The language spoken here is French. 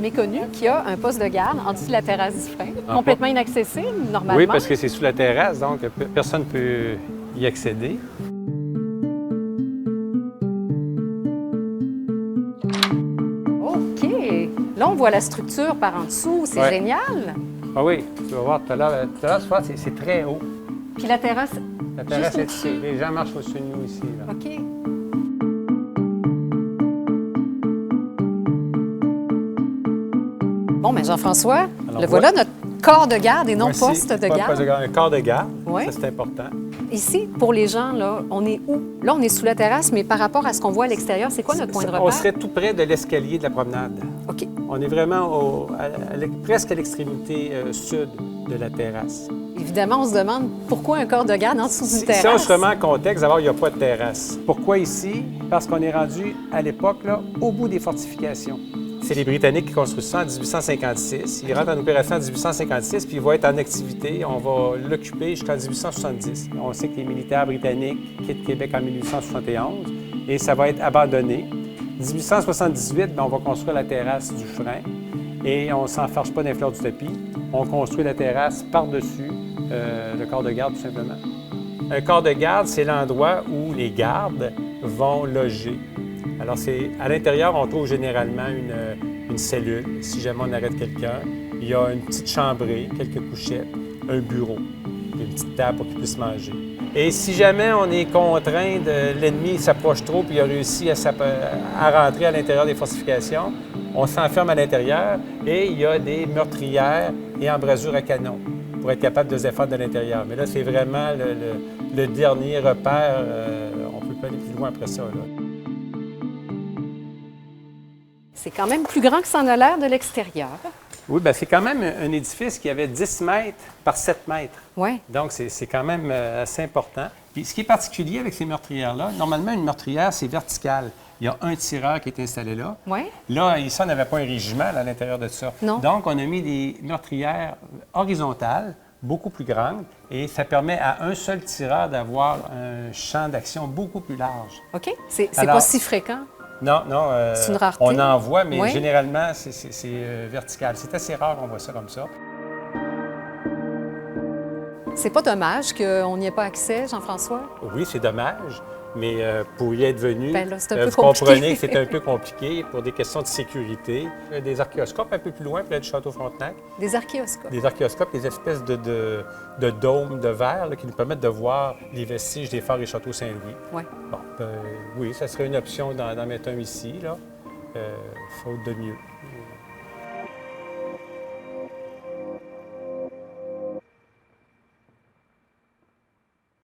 méconnu qu'il y a un poste de garde en dessous de la terrasse du frein, complètement inaccessible, normalement. Oui, parce que c'est sous la terrasse, donc personne ne peut y accéder. OK. Là, on voit la structure par en dessous. C'est Ouais. génial. Ah oui, tu vas voir tout à l'heure, tu vois, c'est très haut. Puis la terrasse, La terrasse juste est au-dessus. ici. Les gens marchent au-dessus de nous ici. Là. OK. Bon, bien, Jean-François, Alors, le voilà notre corps de garde et non Voici, poste de pas garde. un corps de garde, Ouais. ça c'est important. Ici, pour les gens, là, on est où? Là, on est sous la terrasse, mais par rapport à ce qu'on voit à l'extérieur, c'est quoi notre point de repère? On serait tout près de l'escalier de la promenade. OK. On est vraiment presque à l'extrémité sud de la terrasse. Évidemment, on se demande pourquoi un corps de garde en dessous d'une terrasse? Si on se remet en contexte, d'abord, il n'y a pas de terrasse. Pourquoi ici? Parce qu'on est rendu, à l'époque, là, au bout des fortifications. C'est les Britanniques qui construisent ça en 1856. Ils rentrent en opération en 1856, puis ils vont être en activité. On va l'occuper jusqu'en 1870. On sait que les militaires britanniques quittent Québec en 1871 et ça va être abandonné. 1878, bien, on va construire la terrasse du frein et on ne s'enfarge pas des fleurs du tapis. On construit la terrasse par-dessus le corps de garde, tout simplement. Un corps de garde, c'est l'endroit où les gardes vont loger. Alors, à l'intérieur, on trouve généralement une cellule, si jamais on arrête quelqu'un. Il y a une petite chambrée, quelques couchettes, un bureau, une petite table pour qu'il puisse manger. Et si jamais on est contraint, l'ennemi s'approche trop puis il a réussi à rentrer à l'intérieur des fortifications, on s'enferme à l'intérieur et il y a des meurtrières et embrasures à canon pour être capable de se défendre de l'intérieur. Mais là, c'est vraiment le dernier repère. On ne peut pas aller plus loin après ça. Là. C'est quand même plus grand que ça en a l'air de l'extérieur. Oui, bien, c'est quand même un édifice qui avait 10 mètres par 7 mètres. Oui. Donc, c'est quand même assez important. Puis, ce qui est particulier avec ces meurtrières-là, normalement, une meurtrière, c'est vertical. Il y a un tireur qui est installé là. Oui. Là, ici, on n'avait pas un régiment là, à l'intérieur de ça. Non. Donc, on a mis des meurtrières horizontales, beaucoup plus grandes, et ça permet à un seul tireur d'avoir un champ d'action beaucoup plus large. OK. C'est Alors, pas si fréquent. Non, non. C'est une rareté. On en voit, mais Oui. généralement, c'est vertical. C'est assez rare qu'on voit ça comme ça. C'est pas dommage qu'on n'y ait pas accès, Jean-François? Oui, c'est dommage, mais pour y être venu, Ben là, c'est un peu vous compliqué. comprenez que c'est un peu compliqué pour des questions de sécurité. Il y a des archéoscopes un peu plus loin, près du Château Frontenac. Des archéoscopes. Des archéoscopes, des espèces de dômes de verre là, qui nous permettent de voir les vestiges des forts et châteaux Saint-Louis. Oui. Bon, oui, ça serait une option d'en mettre un ici, là, faute de mieux.